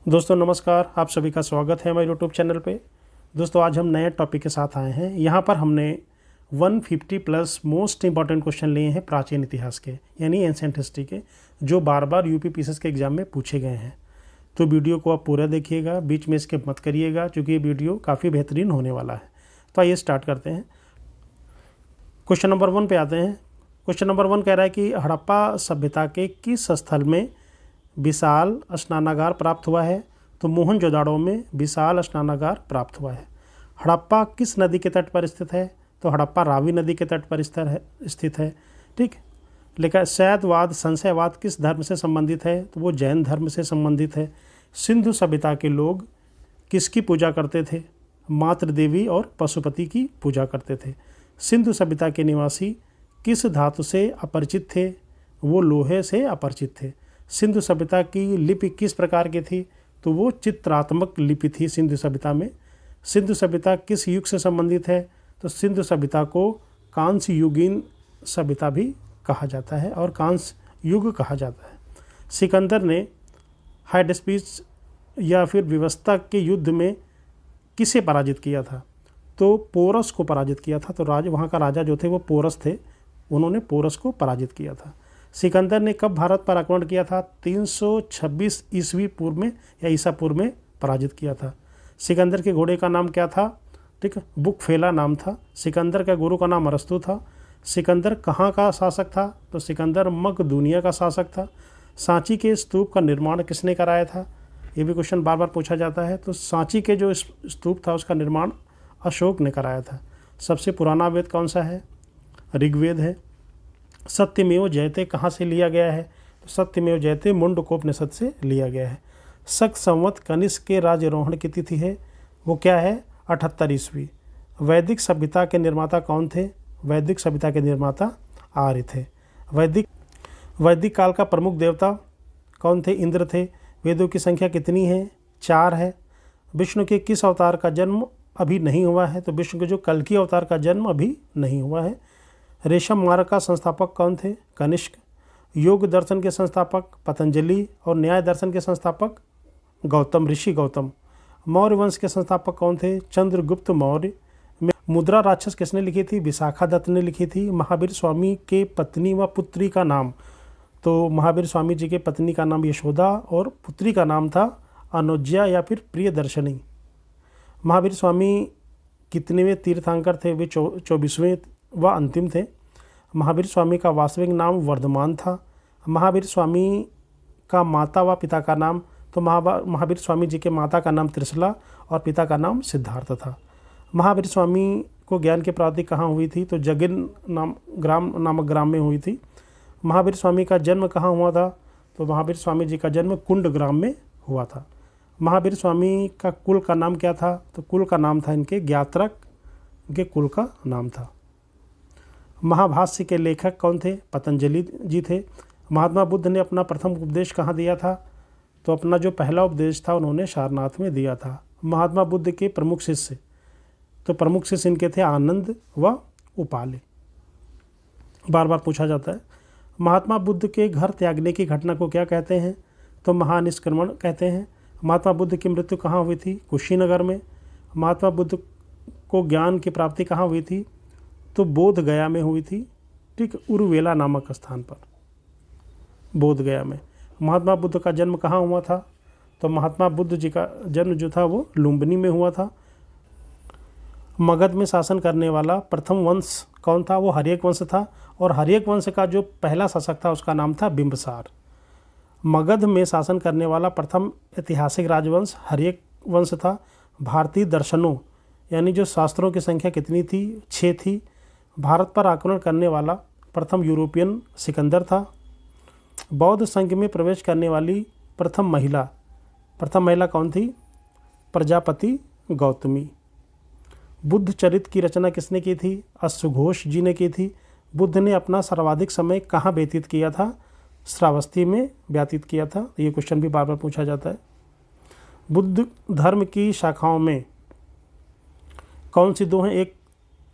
दोस्तों नमस्कार, आप सभी का स्वागत है हमारे यूट्यूब चैनल पे। दोस्तों आज हम नए टॉपिक के साथ आए हैं। यहाँ पर हमने 150 प्लस मोस्ट इंपॉर्टेंट क्वेश्चन लिए हैं प्राचीन इतिहास के, यानी एंशिएंट हिस्ट्री के, जो बार बार यूपी पीसीएस के एग्जाम में पूछे गए हैं। तो वीडियो को आप पूरा देखिएगा, बीच में स्किप मत करिएगा, क्योंकि ये वीडियो काफ़ी बेहतरीन होने वाला है। तो आइए स्टार्ट करते हैं। क्वेश्चन नंबर 1 पे आते हैं। क्वेश्चन नंबर 1 कह रहा है कि हड़प्पा सभ्यता के किस स्थल में विशाल स्नानागार प्राप्त हुआ है? तो मोहनजोदाड़ो में विशाल स्नानागार प्राप्त हुआ है। हड़प्पा किस नदी के तट पर स्थित है? तो हड़प्पा रावी नदी के तट पर स्थित है। ठीक। लेकिन शैववाद संशयवाद किस धर्म से संबंधित है? तो वो जैन धर्म से संबंधित है। सिंधु सभ्यता के लोग किसकी पूजा करते थे? मातृ देवी और पशुपति की पूजा करते थे। सिंधु सभ्यता के निवासी किस धातु से अपरिचित थे? वो लोहे से अपरिचित थे। सिंधु सभ्यता की लिपि किस प्रकार की थी? तो वो चित्रात्मक लिपि थी सिंधु सभ्यता में। सिंधु सभ्यता किस युग से संबंधित है? तो सिंधु सभ्यता को कांस्य युगीन सभ्यता भी कहा जाता है और कांस्य युग कहा जाता है। सिकंदर ने हाइडेस्पिस या फिर विवस्ता के युद्ध में किसे पराजित किया था? तो पोरस को पराजित किया था। तो वहाँ का राजा जो थे वो पोरस थे, उन्होंने पोरस को पराजित किया था। सिकंदर ने कब भारत पर आक्रमण किया था? 326 ईस्वी पूर्व में या ईसा पूर्व में पराजित किया था। सिकंदर के घोड़े का नाम क्या था? ठीक, बुकफेला नाम था। सिकंदर का गुरु का नाम अरस्तु था। सिकंदर कहाँ का शासक था? तो सिकंदर मकदूनिया का शासक था। सांची के स्तूप का निर्माण किसने कराया था? ये भी क्वेश्चन बार बार पूछा जाता है। तो सांची के जो स्तूप था उसका निर्माण अशोक ने कराया था। सबसे पुराना वेद कौन सा है? ऋग्वेद है। सत्यमेव जयते कहाँ से लिया गया है? तो सत्यमेव जयते मुंडकोपनिषद से लिया गया है। शक संवत कनिष्क के राज्यारोहण की तिथि है, वो क्या है? 78 ईस्वी। वैदिक सभ्यता के निर्माता कौन थे? वैदिक सभ्यता के निर्माता आर्य थे। वैदिक काल का प्रमुख देवता कौन थे? इंद्र थे। वेदों की संख्या कितनी है? 4 है। विष्णु के किस अवतार का जन्म अभी नहीं हुआ है? तो विष्णु के जो कल्कि अवतार का जन्म अभी नहीं हुआ है। रेशम मार्ग का संस्थापक कौन थे? कनिष्क। योग दर्शन के संस्थापक पतंजलि और न्याय दर्शन के संस्थापक गौतम, ऋषि गौतम। मौर्य वंश के संस्थापक कौन थे? चंद्रगुप्त मौर्य। मुद्रा राक्षस किसने लिखी थी? विशाखा दत्त ने लिखी थी। महावीर स्वामी के पत्नी व पुत्री का नाम? तो महावीर स्वामी जी के पत्नी का नाम यशोदा और पुत्री का नाम था अनुज्या या फिर प्रियदर्शनी। महावीर स्वामी कितनेवें तीर्थंकर थे? वे 24वें व अंतिम थे। महावीर स्वामी का वास्तविक नाम वर्धमान था। महावीर स्वामी का माता व पिता का नाम? तो महावीर स्वामी जी के माता का नाम त्रिशला और पिता का नाम सिद्धार्थ था। महावीर स्वामी को ज्ञान की प्राप्ति कहाँ हुई थी? तो जगिन नामक ग्राम में हुई थी। महावीर स्वामी का जन्म कहाँ हुआ था? तो महावीर स्वामी जी का जन्म कुंड ग्राम में हुआ था। महावीर स्वामी का कुल का नाम क्या था? तो कुल का नाम था इनके ज्ञात्रक, इनके कुल का नाम था। महाभाष्य के लेखक कौन थे? पतंजलि जी थे। महात्मा बुद्ध ने अपना प्रथम उपदेश कहाँ दिया था? तो अपना जो पहला उपदेश था उन्होंने सारनाथ में दिया था। महात्मा बुद्ध के प्रमुख शिष्य? तो प्रमुख शिष्य इनके थे आनंद व उपाले। बार बार पूछा जाता है। महात्मा बुद्ध के घर त्यागने की घटना को क्या कहते हैं? तो महानिष्क्रमण कहते हैं। महात्मा बुद्ध की मृत्यु कहाँ हुई थी? कुशीनगर में। महात्मा बुद्ध को ज्ञान की प्राप्ति कहाँ हुई थी? तो बोध गया में हुई थी। ठीक, उरुवेला नामक स्थान पर, बोध गया में। महात्मा बुद्ध का जन्म कहाँ हुआ था? तो महात्मा बुद्ध जी का जन्म जो था वो लुम्बिनी में हुआ था। मगध में शासन करने वाला प्रथम वंश कौन था? वो हर्यक वंश था। और हर्यक वंश का जो पहला शासक था उसका नाम था बिंबसार। मगध में शासन करने वाला प्रथम ऐतिहासिक राजवंश हर्यक वंश था। भारतीय दर्शनों यानी जो शास्त्रों की संख्या कितनी थी? 6 थी। भारत पर आक्रमण करने वाला प्रथम यूरोपियन सिकंदर था। बौद्ध संघ में प्रवेश करने वाली प्रथम महिला कौन थी? प्रजापति गौतमी। बुद्ध चरित्र की रचना किसने की थी? अश्वघोष जी ने की थी। बुद्ध ने अपना सर्वाधिक समय कहाँ व्यतीत किया था? श्रावस्ती में व्यतीत किया था। ये क्वेश्चन भी बार बार पूछा जाता है। बुद्ध धर्म की शाखाओं में कौन सी 2 हैं? एक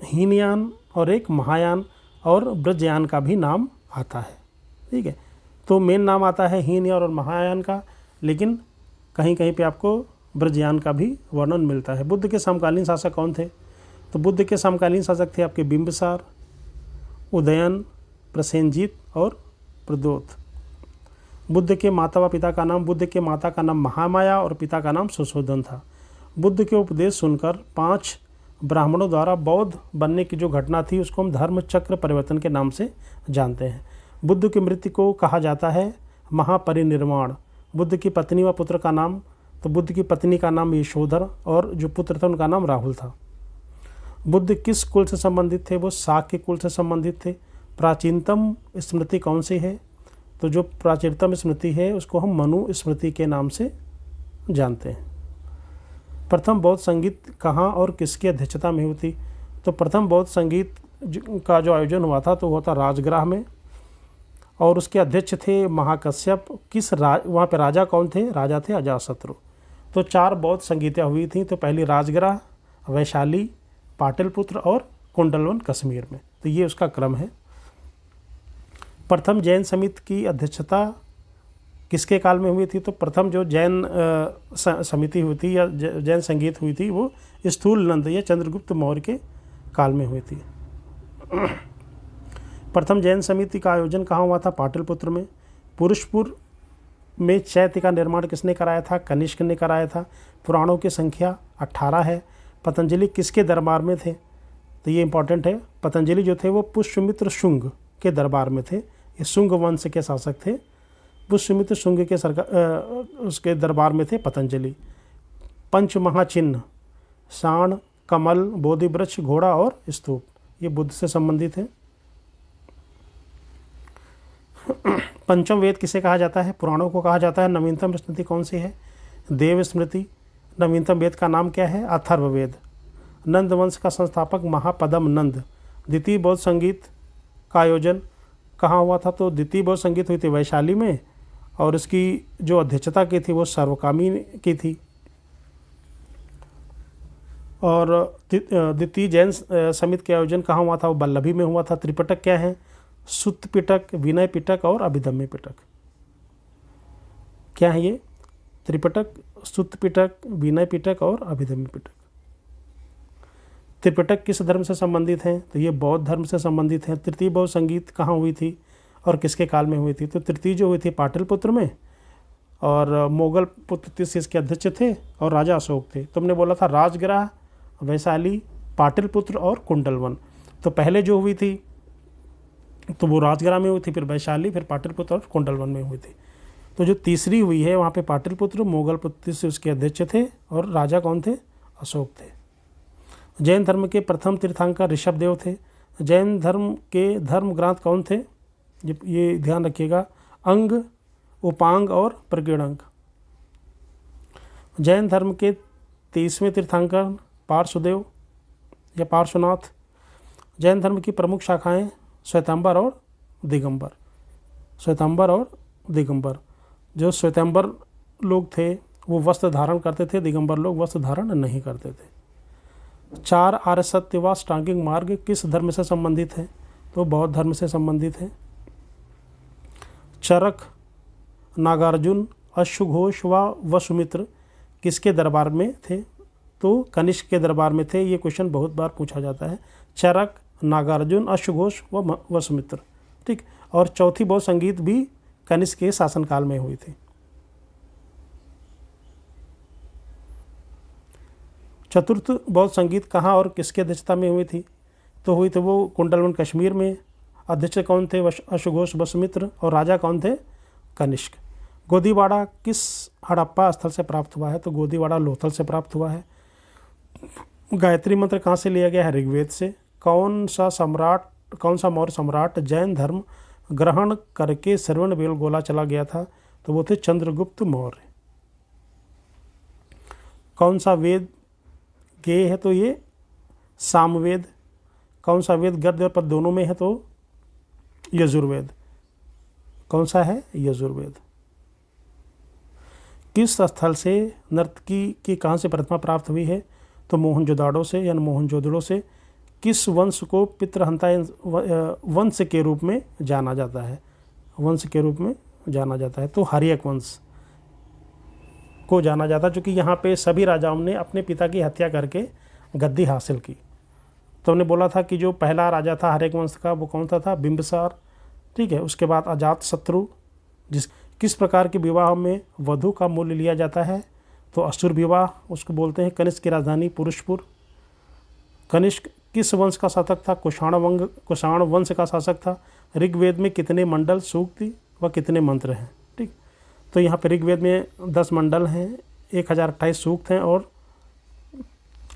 हीनयान और एक महायान, और ब्रजयान का भी नाम आता है। ठीक है, तो मेन नाम आता है हीनयान और महायान का, लेकिन कहीं कहीं पे आपको ब्रजयान का भी वर्णन मिलता है। बुद्ध के समकालीन शासक कौन थे? तो बुद्ध के समकालीन शासक थे आपके बिंबिसार, उदयन, प्रसेनजीत और प्रद्योत। बुद्ध के माता व पिता का नाम, बुद्ध के माता का नाम महामाया और पिता का नाम सुशोधन था। बुद्ध के उपदेश सुनकर 5 ब्राह्मणों द्वारा बौद्ध बनने की जो घटना थी उसको हम धर्म चक्र परिवर्तन के नाम से जानते हैं। बुद्ध की मृत्यु को कहा जाता है महापरिनिर्वाण। बुद्ध की पत्नी व पुत्र का नाम, तो बुद्ध की पत्नी का नाम यशोधर और जो पुत्र था उनका नाम राहुल था। बुद्ध किस कुल से संबंधित थे? वो शाक्य कुल से संबंधित थे। प्राचीनतम स्मृति कौन सी है? तो जो प्राचीनतम स्मृति है उसको हम मनु स्मृति के नाम से जानते हैं। प्रथम बौद्ध संगीत कहाँ और किसकी अध्यक्षता में हुई थी? तो प्रथम बौद्ध संगीत का जो आयोजन हुआ था तो वो था राजगृह में, और उसके अध्यक्ष थे महाकश्यप। वहाँ पे राजा कौन थे? राजा थे अजातशत्रु। तो 4 बौद्ध संगीतियाँ हुई थी। तो पहली राजगृह, वैशाली, पाटलिपुत्र और कुंडलवन कश्मीर में। तो ये उसका क्रम है। प्रथम जैन समिति की अध्यक्षता किसके काल में हुई थी? तो प्रथम जो जैन समिति हुई थी या जैन संगीत हुई थी वो स्थूल नंद या चंद्रगुप्त मौर्य के काल में हुई थी। प्रथम जैन समिति का आयोजन कहाँ हुआ था? पाटलिपुत्र में। पुरुषपुर में चैत्य का निर्माण किसने कराया था? कनिष्क ने कराया था। पुराणों की संख्या 18 है। पतंजलि किसके दरबार में थे? तो ये इंपॉर्टेंट है। पतंजलि जो थे वो पुष्यमित्र शुंग के दरबार में थे। ये शुंग वंश के शासक थे। पुष्यमित्र शुंग के उसके दरबार में थे पतंजलि। पंच महाचिन्ह साण, कमल, बोधि वृक्ष, घोड़ा और स्तूप ये बुद्ध से संबंधित है। पंचम वेद किसे कहा जाता है? पुराणों को कहा जाता है। नवीनतम स्मृति कौन सी है? देव स्मृति। नवीनतम वेद का नाम क्या है? अथर्ववेद। नंद वंश का संस्थापक महापदम नंद। द्वितीय बौद्ध संगीत का आयोजन कहाँ हुआ था? तो द्वितीय बौद्ध संगीत हुई थी वैशाली में, और इसकी जो अध्यक्षता की थी वो सर्वकामी की थी। और द्वितीय जैन समिति के आयोजन कहाँ हुआ था? वो वल्लभी में हुआ था। त्रिपिटक क्या है? सुत्त पिटक, विनय पिटक और अभिधम्य पिटक। क्या है ये? त्रिपिटक, सुत्त पिटक, विनय पिटक और अभिधम्य पिटक। त्रिपिटक किस धर्म से संबंधित हैं? तो ये बौद्ध धर्म से संबंधित हैं। तृतीय बौद्ध संगीत कहाँ हुई थी और किसके काल में हुई थी? तो तृतीय जो हुई थी पाटलिपुत्र में, और मोगल पुत्र तीसरे इसके अध्यक्ष थे और राजा अशोक थे। तुमने बोला था राजगृह, वैशाली, पाटलिपुत्र और कुंडलवन। तो पहले जो हुई थी तो वो राजगृह में हुई थी, फिर वैशाली, फिर पाटलिपुत्र और कुंडलवन में हुई थी। तो जो तीसरी हुई है वहाँ पे पाटलिपुत्र, मोगल पुत्र से उसके अध्यक्ष थे और राजा कौन थे? अशोक थे। जैन धर्म के प्रथम तीर्थंकर ऋषभदेव थे। जैन धर्म के धर्म ग्रंथ कौन थे? ये ध्यान रखिएगा, अंग, उपांग और प्रकीर्णक। जैन धर्म के 23वें तीर्थंकर पार्श्वदेव या पार्श्वनाथ। जैन धर्म की प्रमुख शाखाएं श्वेतांबर और दिगंबर। श्वेतांबर और दिगंबर। जो श्वेतांबर लोग थे वो वस्त्र धारण करते थे, दिगंबर लोग वस्त्र धारण नहीं करते थे। 4 आर्य सत्य व अष्टांगिक मार्ग किस धर्म से संबंधित है? तो बौद्ध धर्म से संबंधित है। चरक, नागार्जुन, अश्वघोष व वसुमित्र किसके दरबार में थे? तो कनिष्क के दरबार में थे। ये क्वेश्चन बहुत बार पूछा जाता है। चरक, नागार्जुन, अश्वघोष व वसुमित्र। ठीक। और चौथी बौद्ध संगीत भी कनिष्क के शासनकाल में हुई थी। चतुर्थ बौद्ध संगीत कहाँ और किसके अध्यक्षता में हुई थी? तो हुई थी वो कुंडलवन कश्मीर में। अध्यक्ष कौन थे? अश्वघोष, वसुमित्र। और राजा कौन थे? कनिष्क। गोदीवाड़ा किस हड़प्पा स्थल से प्राप्त हुआ है? तो गोदीवाड़ा लोथल से प्राप्त हुआ है। गायत्री मंत्र कहाँ से लिया गया है? ऋग्वेद से। कौन सा मौर्य सम्राट जैन धर्म ग्रहण करके श्रवण बेलगोला चला गया था? तो वो थे चंद्रगुप्त मौर्य। कौन सा वेद गेय है? तो ये सामवेद। कौन सा वेद गद्य और पद्य दोनों में है? तो यजुर्वेद। कौन सा है? यजुर्वेद। किस स्थल से नर्तकी की कहाँ से प्रतिमा प्राप्त हुई है? तो मोहनजोदाड़ो से, यानी मोहनजोदड़ो से। किस वंश को पितृहंता वंश के रूप में जाना जाता है? वंश के रूप में जाना जाता है तो हर्यक वंश। को जाना जाता, क्योंकि यहाँ पे सभी राजाओं ने अपने पिता की हत्या करके गद्दी हासिल की। तो हमने बोला था कि जो पहला राजा था हर्यक वंश का वो कौन सा था, बिंबिसार। ठीक है, उसके बाद अजातशत्रु। किस प्रकार के विवाह में वधू का मूल्य लिया जाता है, तो असुर विवाह उसको बोलते हैं। कनिष्क की राजधानी पुरुषपुर। कनिष्क किस वंश का शासक था, कुषाण वंश का शासक था। ऋग्वेद में कितने मंडल, सूक्ति व कितने मंत्र हैं। ठीक, तो यहाँ पे ऋग्वेद में 10 मंडल हैं, 1028 सूक्त हैं और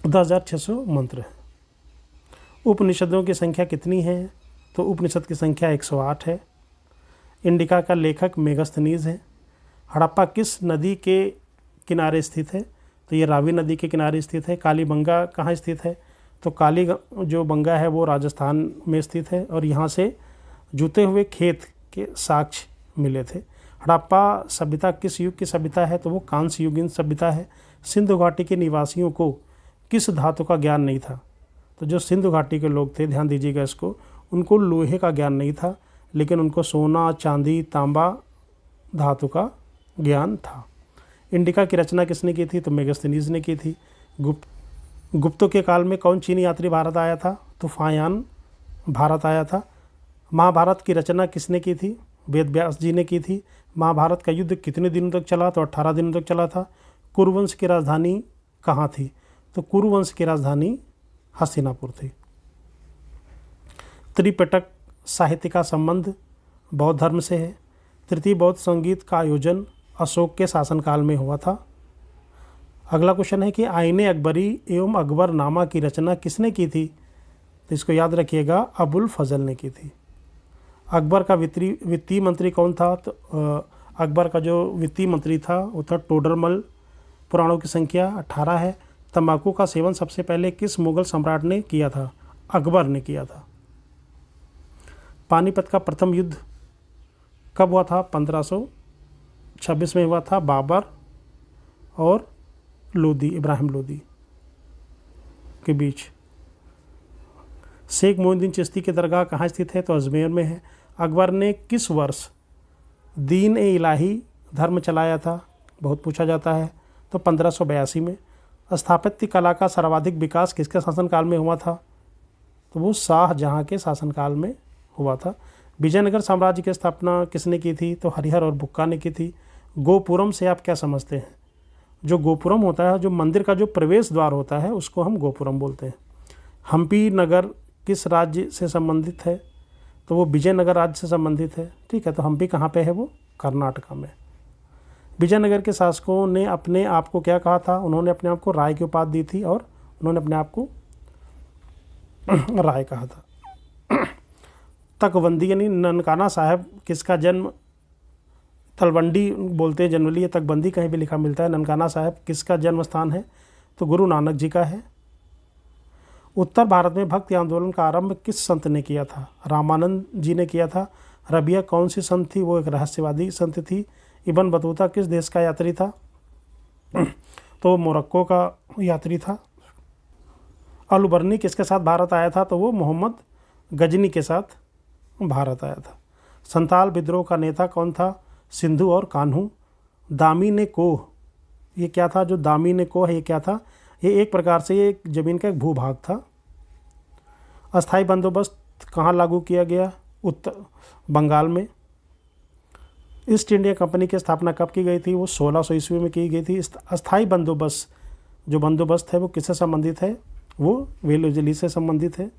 10,600 मंत्र हैं। उपनिषदों की संख्या कितनी है, तो उपनिषद की संख्या 108 है। इंडिका का लेखक मेगास्थनीज है। हड़प्पा किस नदी के किनारे स्थित है, तो ये रावी नदी के किनारे स्थित है। कालीबंगा कहाँ स्थित है, तो काली जो बंगा है वो राजस्थान में स्थित है और यहाँ से जूते हुए खेत के साक्ष्य मिले थे। हड़प्पा सभ्यता किस युग की सभ्यता है, तो वो कांस्य युगीन सभ्यता है। सिंधु घाटी के निवासियों को किस धातु का ज्ञान नहीं था, तो जो सिंधु घाटी के लोग थे, ध्यान दीजिएगा इसको, उनको लोहे का ज्ञान नहीं था, लेकिन उनको सोना, चांदी, तांबा धातु का ज्ञान था। इंडिका की रचना किसने की थी, तो मेगास्थनीज ने की थी। गुप्तों के काल में कौन चीनी यात्री भारत आया था, तो फायान भारत आया था। महाभारत की रचना किसने की थी, वेद व्यास जी ने की थी। महाभारत का युद्ध कितने दिनों तक चला, तो 18 दिनों तक चला था। कुरुवंश की राजधानी कहाँ थी, तो कुरुवंश की राजधानी हस्तिनापुर थी। त्रिपिटक साहित्य का संबंध बौद्ध धर्म से है। तृतीय बौद्ध संगीत का आयोजन अशोक के शासनकाल में हुआ था। अगला क्वेश्चन है कि आईने अकबरी एवं अकबरनामा की रचना किसने की थी, तो इसको याद रखिएगा, अबुल फजल ने की थी। अकबर का वित्तीय मंत्री कौन था, तो अकबर का जो वित्तीय मंत्री था वो था टोडरमल। पुराणों की संख्या 18 है। तंबाकू का सेवन सबसे पहले किस मुगल सम्राट ने किया था, अकबर ने किया था। पानीपत का प्रथम युद्ध कब हुआ था, 1526 में हुआ था। बाबर और लोदी, इब्राहिम लोदी के बीच। शेख मोइनुद्दीन चिश्ती की दरगाह कहाँ स्थित है, तो अजमेर में है। अकबर ने किस वर्ष दीन ए इलाही धर्म चलाया था, बहुत पूछा जाता है, तो 1582 में। स्थापत्य कला का सर्वाधिक विकास किसके शासनकाल में हुआ था, तो वो शाहजहाँ के शासनकाल में हुआ था। विजयनगर साम्राज्य की स्थापना किसने की थी, तो हरिहर और बुक्का ने की थी। गोपुरम से आप क्या समझते हैं, जो गोपुरम होता है, जो मंदिर का जो प्रवेश द्वार होता है, उसको हम गोपुरम बोलते हैं। हम्पी नगर किस राज्य से संबंधित है, तो वो विजयनगर राज्य से संबंधित है। ठीक है, तो हम्पी कहाँ पे है, वो कर्नाटका में। विजयनगर के शासकों ने अपने आप को क्या कहा था, उन्होंने अपने आप को राय की उपाधि दी थी और उन्होंने अपने आप को राय कहा था। तकबंदी यानी ननकाना साहब किसका जन्म, तलवंडी बोलते हैं जनरली, ये तकबंदी कहीं भी लिखा मिलता है। ननकाना साहब किसका जन्म स्थान है, तो गुरु नानक जी का है। उत्तर भारत में भक्ति आंदोलन का आरंभ किस संत ने किया था, रामानंद जी ने किया था। रबिया कौन सी संत थी, वो एक रहस्यवादी संत थी। इब्न बतूता किस देश का यात्री था, तो वो मोरक्को का यात्री था। अलबर्नी किसके साथ भारत आया था, तो वो मोहम्मद गजनी के साथ भारत आया था। संताल विद्रोह का नेता कौन था, सिंधु और कान्हू। दामिनी कोह, ये क्या था, जो दामिनी कोह है ये क्या था, ये एक प्रकार से ये एक ज़मीन का एक भूभाग था। अस्थाई बंदोबस्त कहाँ लागू किया गया, उत्तर बंगाल में। ईस्ट इंडिया कंपनी की स्थापना कब की गई थी, वो 1600 ईस्वी में की गई थी। अस्थाई बंदोबस्त जो बंदोबस्त है वो किससे संबंधित है, वो वेलुजली से संबंधित है।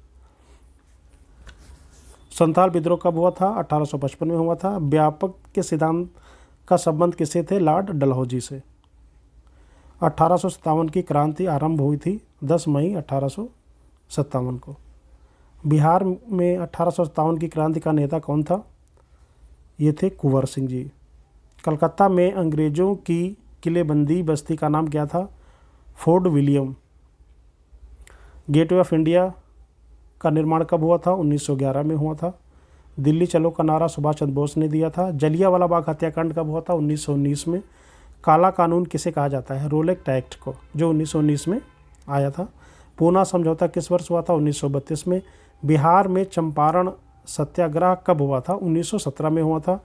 संताल विद्रोह कब हुआ था, 1855 में हुआ था। व्यापक के सिद्धांत का संबंध किससे थे, लॉर्ड डलहौजी से। 1857 की क्रांति आरंभ हुई थी 10 मई 1857 को। बिहार में 1857 की क्रांति का नेता कौन था, ये थे कुंवर सिंह जी। कलकत्ता में अंग्रेज़ों की किलेबंदी बस्ती का नाम क्या था, fort William. Gateway of India का निर्माण कब हुआ था, 1911 में हुआ था। दिल्ली चलो का नारा सुभाष चंद्र बोस ने दिया था। जलियांवाला बाग हत्याकांड कब हुआ था, 1919 में। काला कानून किसे कहा जाता है, रोल एक्ट एक्ट को, जो 1919 में आया था। पूना समझौता किस वर्ष हुआ था, 1932 में। बिहार में चंपारण सत्याग्रह कब हुआ था, 1917 में हुआ था।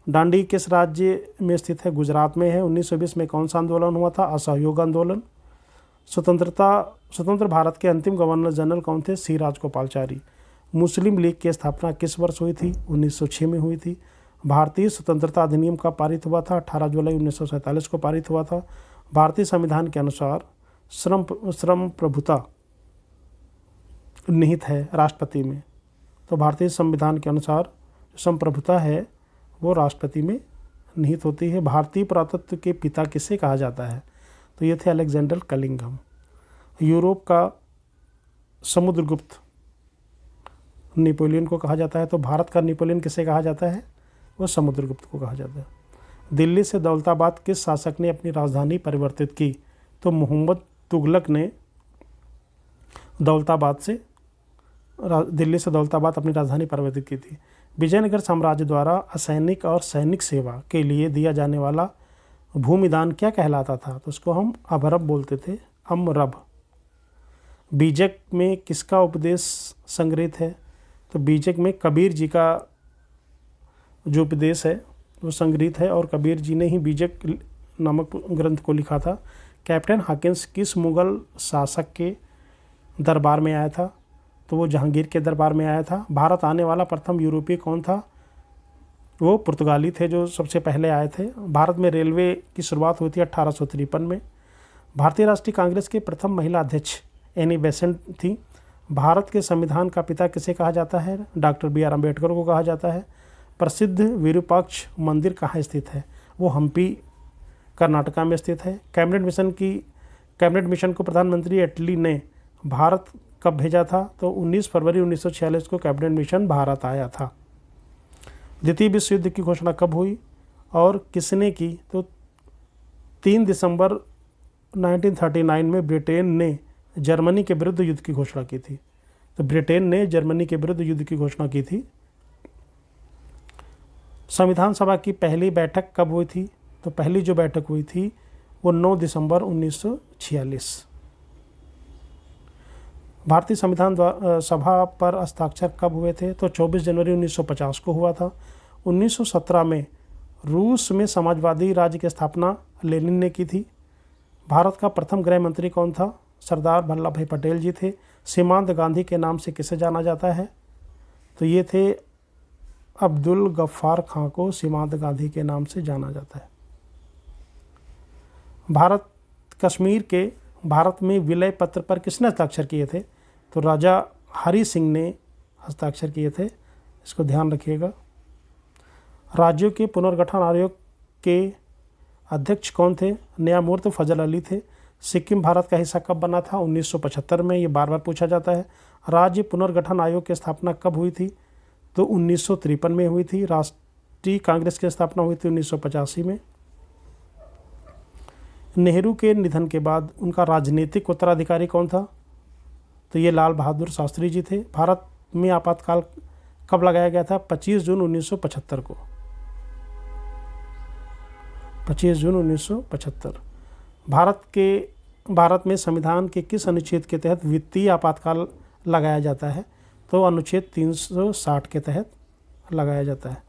डांडी किस राज्य में स्थित है? गुजरात में है। 1920 में कौन सा आंदोलन हुआ था? असहयोग आंदोलन। स्वतंत्र भारत के अंतिम गवर्नर जनरल कौन थे? सी राजगोपालचारी। मुस्लिम लीग की स्थापना किस वर्ष हुई थी? 1906 में हुई थी। भारतीय स्वतंत्रता अधिनियम का पारित हुआ था? 18 जुलाई 1947 को पारित हुआ था। भारतीय संविधान के अनुसार श्रम प्रभुता निहित है राष्ट्रपति में। तो भारतीय संविधान के अनुसार संप्रभुता है वो राष्ट्रपति में निहित होती है। भारतीय पुरातत्व के पिता किसे कहा जाता है? तो ये थे अलेक्जेंडर कलिंगम। यूरोप का समुद्रगुप्त नेपोलियन को कहा जाता है। तो भारत का नेपोलियन किसे कहा जाता है? वो समुद्रगुप्त को कहा जाता है। दिल्ली से दौलताबाद किस शासक ने अपनी राजधानी परिवर्तित की? तो मोहम्मद तुगलक ने दिल्ली से दौलताबाद अपनी राजधानी परिवर्तित की थी। विजयनगर साम्राज्य द्वारा असैनिक और सैनिक सेवा के लिए दिया जाने वाला भूमिदान क्या कहलाता था? तो उसको हम अभरब बोलते थे, अमरब। बीजक में किसका उपदेश संग्रहित है? तो बीजक में कबीर जी का जो उपदेश है वो संग्रहित है, और कबीर जी ने ही बीजक नामक ग्रंथ को लिखा था। कैप्टन हॉकिंस किस मुगल शासक के दरबार में आया था? तो वो जहांगीर के दरबार में आया था। भारत आने वाला प्रथम यूरोपीय कौन था? वो पुर्तगाली थे जो सबसे पहले आए थे। भारत में रेलवे की शुरुआत हुई थी 1853 में। भारतीय राष्ट्रीय कांग्रेस के प्रथम महिला अध्यक्ष एनी बेसेंट थी। भारत के संविधान का पिता किसे कहा जाता है? डॉक्टर बी आर अम्बेडकर को कहा जाता है। प्रसिद्ध विरूपाक्ष मंदिर कहाँ स्थित है? वो हम्पी कर्नाटका में स्थित है। कैबिनेट मिशन को प्रधानमंत्री एटली ने भारत कब भेजा था? तो 19 फरवरी 1946 को कैबिनेट मिशन भारत आया था। द्वितीय विश्व युद्ध की घोषणा कब हुई और किसने की? तो 3 दिसंबर 1939 में ब्रिटेन ने जर्मनी के विरुद्ध युद्ध की घोषणा की थी। तो ब्रिटेन ने जर्मनी के विरुद्ध युद्ध की घोषणा की थी। संविधान सभा की पहली बैठक कब हुई थी? तो पहली जो बैठक हुई थी वो 9 दिसंबर 1946। भारतीय संविधान सभा पर हस्ताक्षर कब हुए थे? तो 24 जनवरी 1950 को हुआ था। 1917 में रूस में समाजवादी राज्य की स्थापना लेनिन ने की थी। भारत का प्रथम गृह मंत्री कौन था? सरदार वल्लभ भाई पटेल जी थे। सीमांत गांधी के नाम से किसे जाना जाता है? तो ये थे अब्दुल गफ्फार खां को सीमांत गांधी के नाम से जाना जाता है। कश्मीर के भारत में विलय पत्र पर किसने हस्ताक्षर किए थे? तो राजा हरि सिंह ने हस्ताक्षर किए थे। इसको ध्यान रखिएगा। राज्यों के पुनर्गठन आयोग के अध्यक्ष कौन थे? न्यायमूर्ति फजल अली थे। सिक्किम भारत का हिस्सा कब बना था? 1975 में। ये बार बार पूछा जाता है। राज्य पुनर्गठन आयोग की स्थापना कब हुई थी? तो 1953 में हुई थी। राष्ट्रीय कांग्रेस की स्थापना हुई थी 1985 में। नेहरू के निधन के बाद उनका राजनीतिक उत्तराधिकारी कौन था? तो ये लाल बहादुर शास्त्री जी थे। भारत में आपातकाल कब लगाया गया था? 25 जून 1975 को। 25 जून 1975। भारत में संविधान के किस अनुच्छेद के तहत वित्तीय आपातकाल लगाया जाता है? तो अनुच्छेद 360 के तहत लगाया जाता है।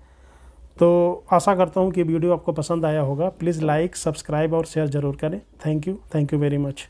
तो आशा करता हूँ कि वीडियो आपको पसंद आया होगा। प्लीज़ लाइक, सब्सक्राइब और शेयर ज़रूर करें। Thank you very much.